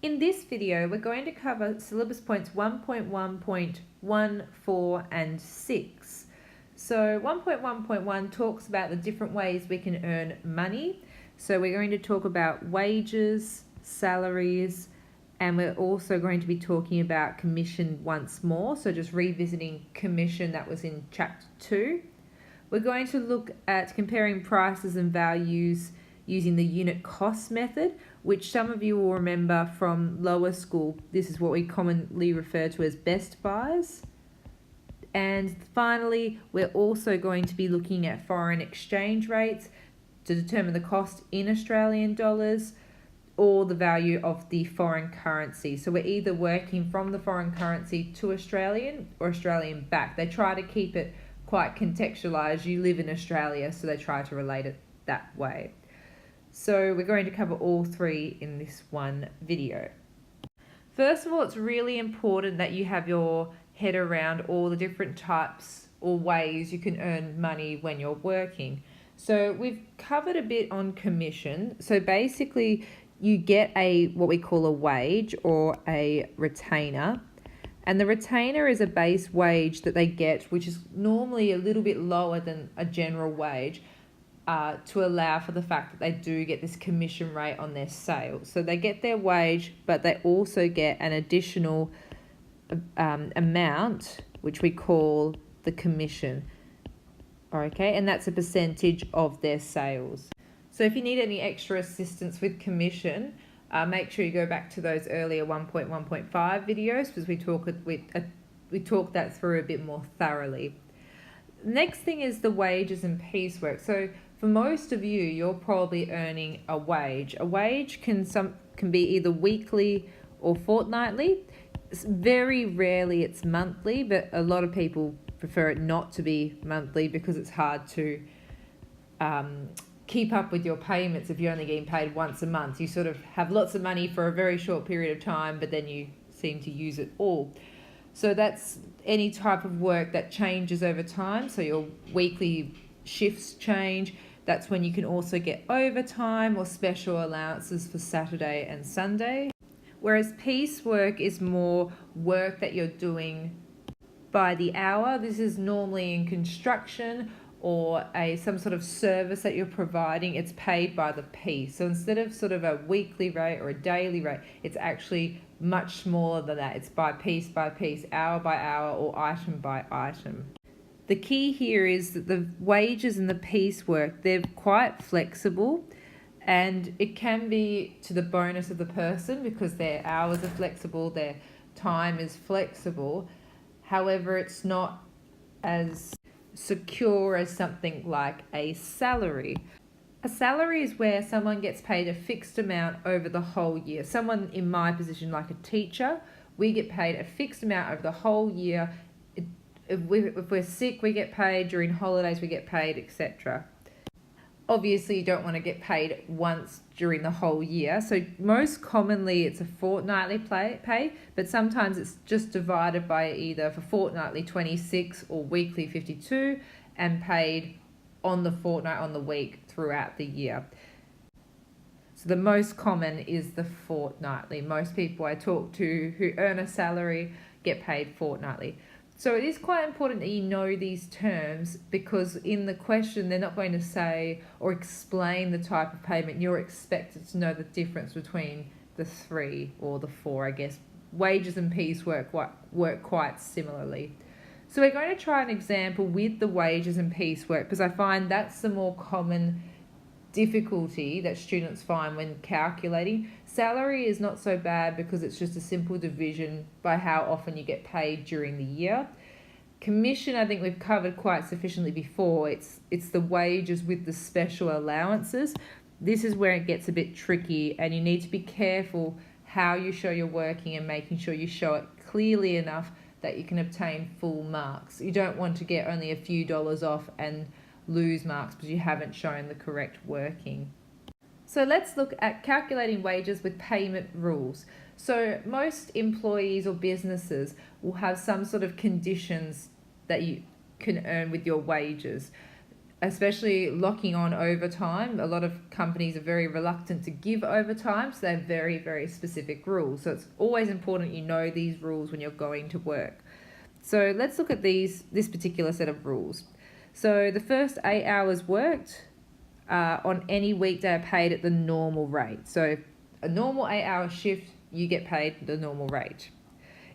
In this video, we're going to cover syllabus points 1.1.1, 4 and 6. So 1.1.1 talks about the different ways we can earn money. So we're going to talk about wages, salaries, and we're also going to be talking about commission once more. So just revisiting commission that was in chapter 2. We're going to look at comparing prices and values using the unit cost method, which some of you will remember from lower school. This is what we commonly refer to as best buys. And finally, we're also going to be looking at foreign exchange rates to determine the cost in Australian dollars or the value of the foreign currency. So we're either working from the foreign currency to Australian or Australian back. They try to keep it quite contextualized. You live in Australia, so they try to relate it that way. So we're going to cover all three in this one video. First of all, it's really important that you have your head around all the different types or ways you can earn money when you're working. So we've covered a bit on commission. So basically you get what we call a wage or a retainer. And the retainer is a base wage that they get, which is normally a little bit lower than a general wage, to allow for the fact that they do get this commission rate on their sales. So they get their wage, but they also get an additional amount, which we call the commission. Okay, and that's a percentage of their sales. So if you need any extra assistance with commission, make sure you go back to those earlier 1.1.5 videos because we talk that through a bit more thoroughly. Next thing is the wages and piecework. So for most of you, you're probably earning a wage. A wage can be either weekly or fortnightly. Very rarely it's monthly, but a lot of people prefer it not to be monthly because it's hard to keep up with your payments if you're only getting paid once a month. You sort of have lots of money for a very short period of time, but then you seem to use it all. So that's any type of work that changes over time. So your weekly shifts change. That's when you can also get overtime or special allowances for Saturday and Sunday. Whereas piecework is more work that you're doing by the hour. This is normally in construction or some sort of service that you're providing. It's paid by the piece. So instead of sort of a weekly rate or a daily rate, it's actually much smaller than that. It's by piece, hour by hour, or item by item. The key here is that the wages and the piecework, they're quite flexible, and it can be to the bonus of the person because their hours are flexible, their time is flexible. However, it's not as secure as something like a salary. A salary is where someone gets paid a fixed amount over the whole year. Someone in my position, like a teacher, we get paid a fixed amount over the whole year. If we're sick, we get paid. During holidays, we get paid, etc. Obviously, you don't want to get paid once during the whole year. So most commonly, it's a fortnightly pay, but sometimes it's just divided by either for fortnightly 26 or weekly 52 and paid on the fortnight, on the week throughout the year. So the most common is the fortnightly. Most people I talk to who earn a salary get paid fortnightly. So it is quite important that you know these terms because in the question they're not going to say or explain the type of payment. You're expected to know the difference between the three or the four, I guess. Wages and piecework work quite similarly. So we're going to try an example with the wages and piecework because I find that's the more common difficulty that students find when calculating. Salary is not so bad because it's just a simple division by how often you get paid during the year. Commission, I think we've covered quite sufficiently before. It's the wages with the special allowances. This is where it gets a bit tricky and you need to be careful how you show you're working and making sure you show it clearly enough that you can obtain full marks. You don't want to get only a few dollars off and lose marks because you haven't shown the correct working. So let's look at calculating wages with payment rules. So most employees or businesses will have some sort of conditions that you can earn with your wages. especially locking on overtime. A lot of companies are very reluctant to give overtime, so they have very, very specific rules. So it's always important you know these rules when you're going to work. So let's look at this particular set of rules. So the first 8 hours worked on any weekday are paid at the normal rate. So a normal 8-hour shift, you get paid the normal rate.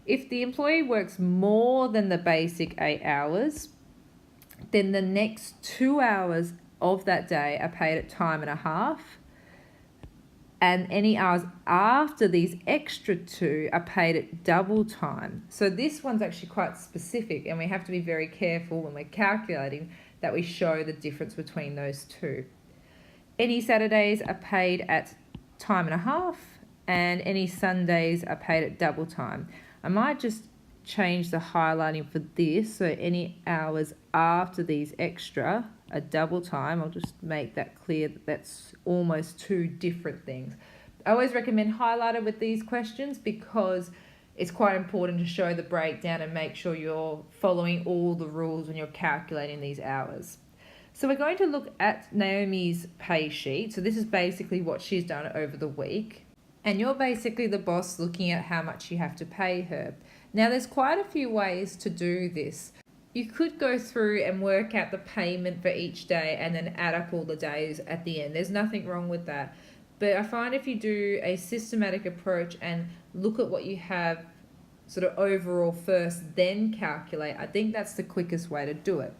If the employee works more than the basic 8 hours, then the next 2 hours of that day are paid at time and a half. And any hours after these extra 2 are paid at double time. So this one's actually quite specific, and we have to be very careful when we're calculating that we show the difference between those two. Any Saturdays are paid at time and a half, and any Sundays are paid at double time. I might just change the highlighting for this, so any hours after these extra are double time. I'll just make that clear that that's almost two different things. I always recommend highlighter with these questions because it's quite important to show the breakdown and make sure you're following all the rules when you're calculating these hours. So we're going to look at Naomi's pay sheet. So this is basically what she's done over the week. And you're basically the boss looking at how much you have to pay her. Now there's quite a few ways to do this. You could go through and work out the payment for each day and then add up all the days at the end. There's nothing wrong with that. But I find if you do a systematic approach and look at what you have sort of overall first, then calculate, I think that's the quickest way to do it.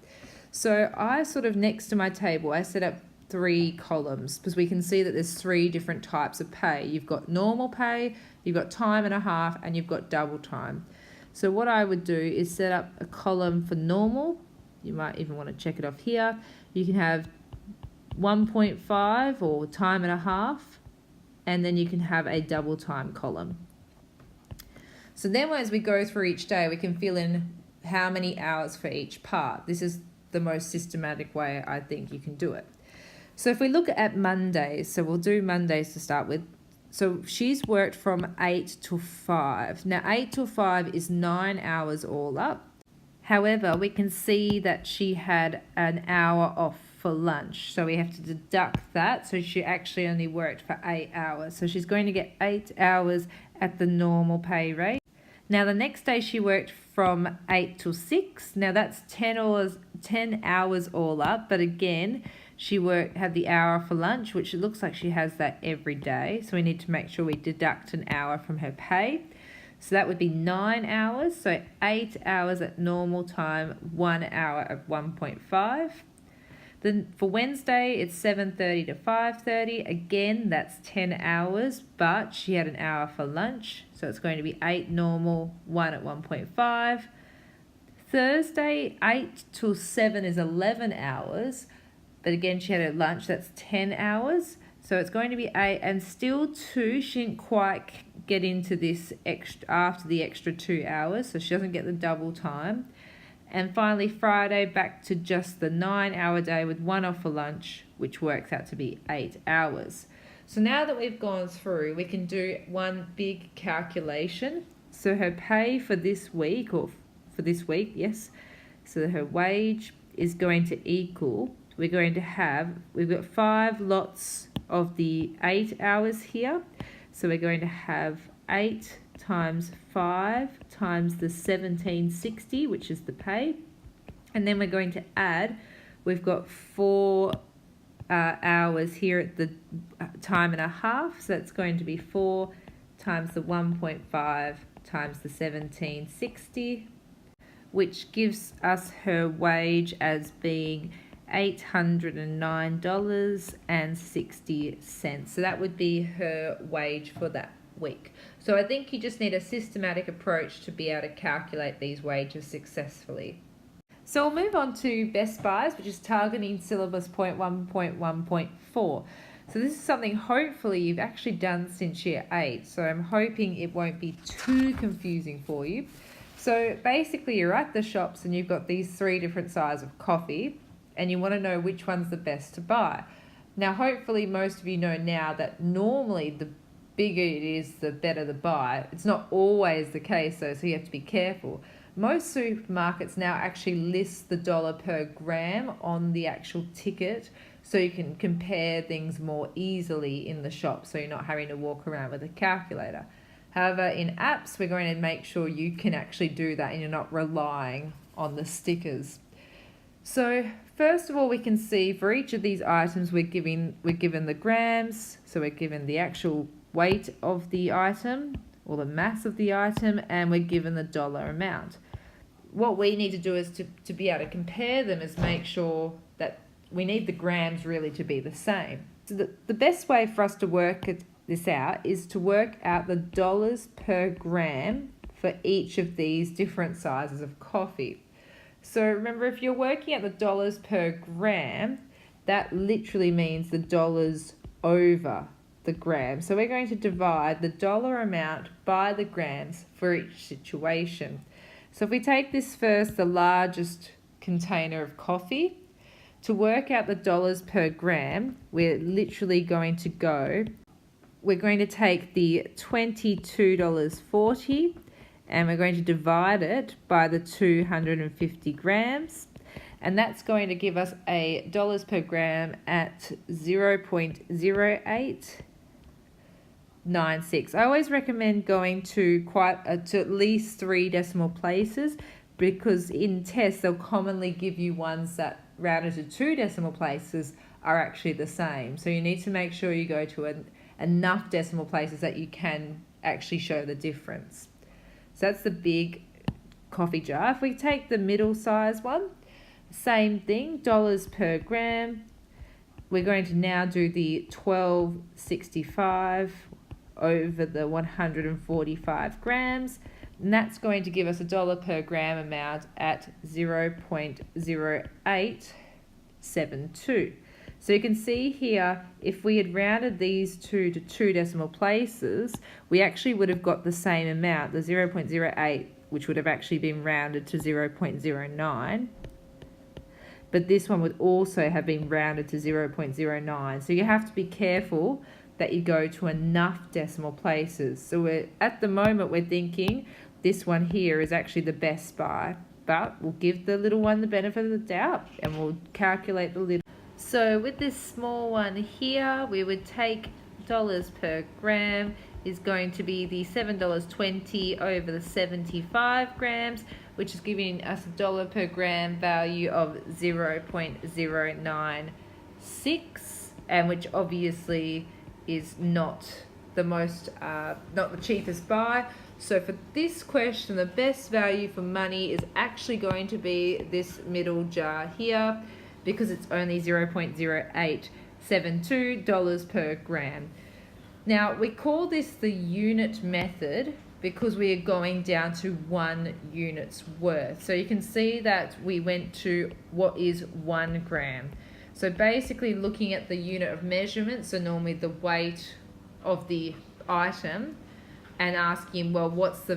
So I sort of next to my table, I set up 3 columns because we can see that there's 3 different types of pay. You've got normal pay, you've got time and a half, and you've got double time. So what I would do is set up a column for normal. You might even want to check it off here. You can have 1.5 or time and a half, and then you can have a double time column. So then as we go through each day, we can fill in how many hours for each part. This is the most systematic way I think you can do it. So if we look at Mondays, so we'll do Mondays to start with. So she's worked from 8 to 5. Now 8 to 5 is 9 hours all up. However, we can see that she had an hour off for lunch. So we have to deduct that. So she actually only worked for 8 hours. So she's going to get 8 hours at the normal pay rate. Now the next day she worked from 8 to 6. Now that's 10 hours all up. But again, she had the hour for lunch, which it looks like she has that every day. So we need to make sure we deduct an hour from her pay. So that would be 9 hours. So 8 hours at normal time, 1 hour at 1.5. Then for Wednesday, it's 7:30 to 5:30. Again, that's 10 hours, but she had an hour for lunch. So it's going to be 8 normal, 1 at 1.5. Thursday, 8 till 7 is 11 hours. But again, she had her lunch, that's 10 hours. So it's going to be 8, and still 2, she didn't quite get into this extra after the extra 2 hours, so she doesn't get the double time. And finally, Friday, back to just the 9-hour day with 1 off for lunch, which works out to be 8 hours. So now that we've gone through, we can do one big calculation. So her pay for this week, yes. So her wage is going to equal, we've got 5 lots of the 8 hours here. So we're going to have 8 times 5 times the 1760, which is the pay. And then we're going to add, we've got 4 hours here at the time and a half. So that's going to be 4 times the 1.5 times the 1760, which gives us her wage as being $809.60. So that would be her wage for that week. So I think you just need a systematic approach to be able to calculate these wages successfully. So we'll move on to best buys, which is targeting syllabus point 1.1.4. So this is something hopefully you've actually done since year 8. So I'm hoping it won't be too confusing for you. So basically you're at the shops and you've got these 3 different sizes of coffee and you want to know which one's the best to buy. Now hopefully most of you know now that normally the bigger it is, the better the buy. It's not always the case though, so you have to be careful. Most supermarkets now actually list the dollar per gram on the actual ticket, so you can compare things more easily in the shop, so you're not having to walk around with a calculator. However, in apps, we're going to make sure you can actually do that and you're not relying on the stickers. So first of all, we can see for each of these items we're given the grams, so we're given the actual weight of the item or the mass of the item, and we're given the dollar amount. What we need to do is to be able to compare them is make sure that we need the grams really to be the same. So the best way for us to work this out is to work out the dollars per gram for each of these different sizes of coffee. So remember, if you're working at the dollars per gram, that literally means the dollars over the gram. So we're going to divide the dollar amount by the grams for each situation. So if we take this first, the largest container of coffee, to work out the dollars per gram, we're literally going to take the $22.40 and we're going to divide it by the 250 grams. And that's going to give us a dollars per gram at 0.0896. I always recommend going to at least 3 decimal places, because in tests they'll commonly give you ones that rounded to 2 decimal places are actually the same. So you need to make sure you go to enough decimal places that you can actually show the difference. So that's the big coffee jar. If we take the middle size one, same thing, dollars per gram. We're going to now do the 12.65 over the 145 grams, and that's going to give us a dollar per gram amount at 0.0872. So you can see here, if we had rounded these two to 2 decimal places, we actually would have got the same amount, the 0.08, which would have actually been rounded to 0.09. But this one would also have been rounded to 0.09. So you have to be careful that you go to enough decimal places. So at the moment we're thinking this one here is actually the best buy, but we'll give the little one the benefit of the doubt and we'll calculate the little. So with this small one here, we would take dollars per gram is going to be the $7.20 over the 75 grams, which is giving us a dollar per gram value of 0.096, and which obviously is not the cheapest buy. So for this question, the best value for money is actually going to be this middle jar here, because it's only 0.0872 dollars per gram. Now we call this the unit method because we are going down to 1 unit's worth. So you can see that we went to what is 1 gram. So basically looking at the unit of measurement, so normally the weight of the item, and asking, well, what's the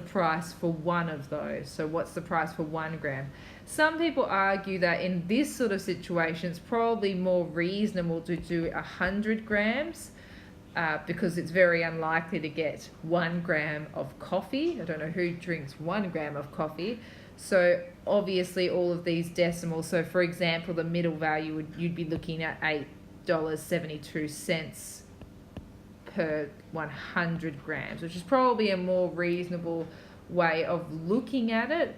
price for one of those? So what's the price for 1 gram? Some people argue that in this sort of situation, it's probably more reasonable to do 100 grams because it's very unlikely to get 1 gram of coffee. I don't know who drinks 1 gram of coffee. So obviously all of these decimals, so for example, the middle value, you'd be looking at $8.72 per 100 grams, which is probably a more reasonable way of looking at it.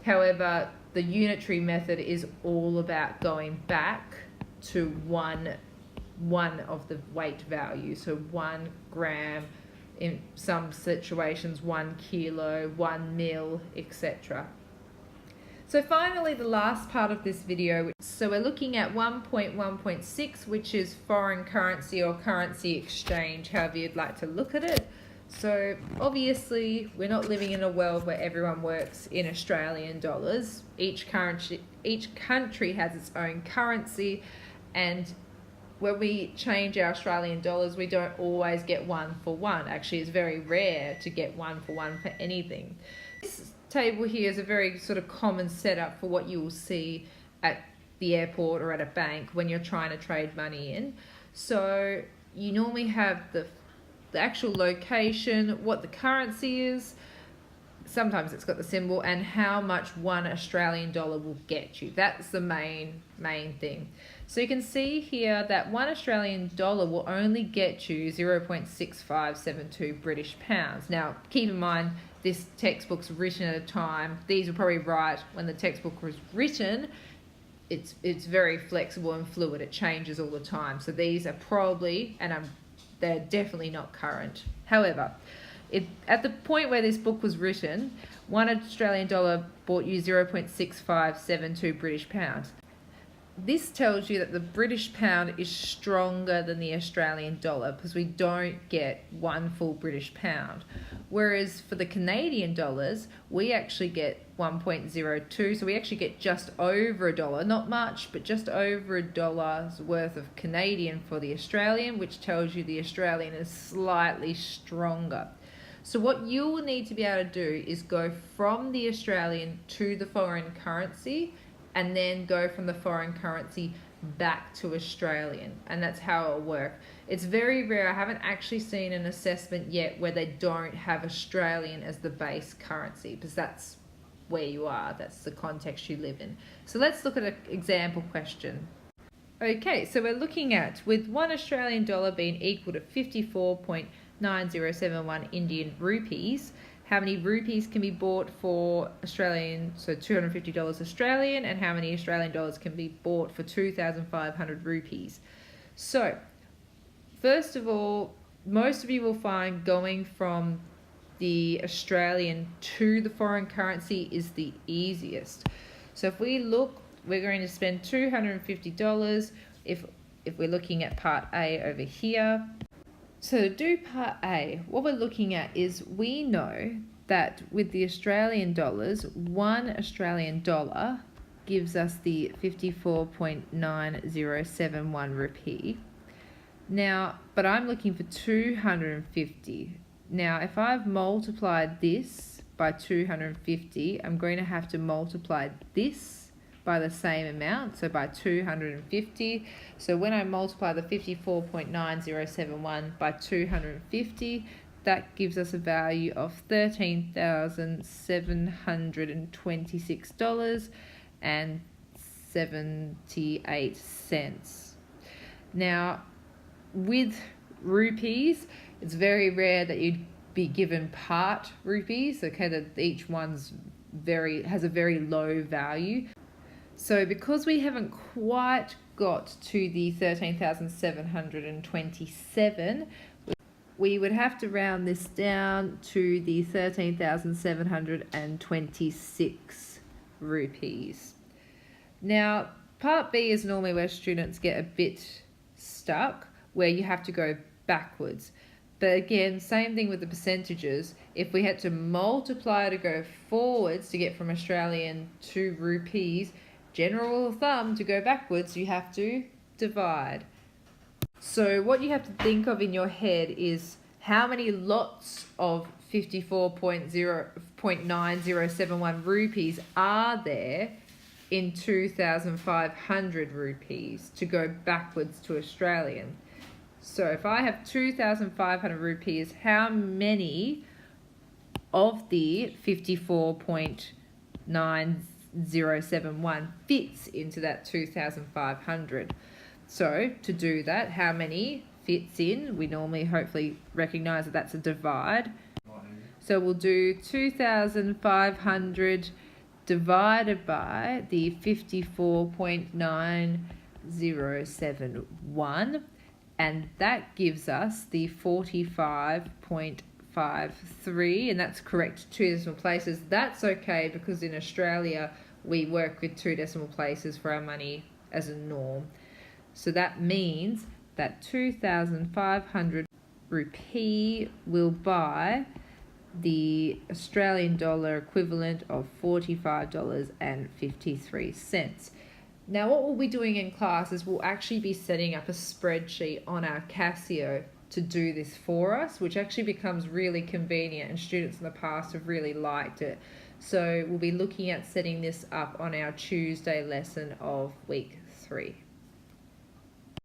However, the unitary method is all about going back to one of the weight values. So 1 gram, in some situations 1 kilo, 1 mil, etc. So finally, the last part of this video, so we're looking at 1.1.6, which is foreign currency or currency exchange, however you'd like to look at it. So obviously we're not living in a world where everyone works in Australian dollars. Each country has its own currency, and when we change our Australian dollars, we don't always get 1 for 1. Actually, it's very rare to get 1 for 1 for anything. This table here is a very sort of common setup for what you will see at the airport or at a bank when you're trying to trade money in. So you normally have the actual location, what the currency is. sometimes it's got the symbol, and how much $1 will get you. That's the main thing. So you can see here that $1 will only get you 0.6572 British pounds. Now, keep in mind, this textbook's written at a time. These were probably right when the textbook was written. It's very flexible and fluid. It changes all the time. So these are probably, and they're definitely not current. However, at the point where this book was written, $1 bought you 0.6572 British pounds. This tells you that the British pound is stronger than the Australian dollar because we don't get one full British pound. Whereas for the Canadian dollars, we actually get 1.02, so we actually get just over $1, not much, but just over $1's worth of Canadian for the Australian, which tells you the Australian is slightly stronger. So what you will need to be able to do is go from the Australian to the foreign currency, and then go from the foreign currency back to Australian, and that's how it'll work. It's very rare. I haven't actually seen an assessment yet where they don't have Australian as the base currency, because that's where you are, that's the context you live in. So let's look at an example question. Okay, so we're looking at, with $1 being equal to 54.9071 Indian rupees, how many rupees can be bought for Australian, so $250 Australian, and how many Australian dollars can be bought for 2,500 rupees. So, first of all, most of you will find going from the Australian to the foreign currency is the easiest. So if we look, we're going to spend $250 if we're looking at part A over here. So to do part A, what we're looking at is, we know that with the Australian dollars, $1 gives us the 54.9071 rupee. Now, but I'm looking for 250. Now, if I've multiplied this by 250, I'm going to have to multiply this by the same amount, so by 250. So when I multiply the 54.9071 by 250, that gives us a value of $13,726.78. Now, with rupees, it's very rare that you'd be given part rupees, okay, that each one's has a very low value. So because we haven't quite got to the 13,727, we would have to round this down to the 13,726 rupees. Now, part B is normally where students get a bit stuck, where you have to go backwards. But again, same thing with the percentages. If we had to multiply to go forwards to get from Australian to rupees, general rule of thumb, to go backwards, you have to divide. So what you have to think of in your head is how many lots of 54.9071 rupees are there in 2,500 rupees to go backwards to Australian. So if I have 2,500 rupees, how many of the 54.9071 fits into that 2,500? So to do that, how many fits in? We normally hopefully recognize that that's a divide. So we'll do 2,500 divided by the 54.9071, and that gives us the 45.53, and that's correct, 2 decimal places. That's okay because in Australia we work with 2 decimal places for our money as a norm. So that means that 2,500 rupee will buy the Australian dollar equivalent of $45.53. Now what we'll be doing in class is we'll actually be setting up a spreadsheet on our Casio to do this for us, which actually becomes really convenient, and students in the past have really liked it. So we'll be looking at setting this up on our Tuesday lesson of week 3.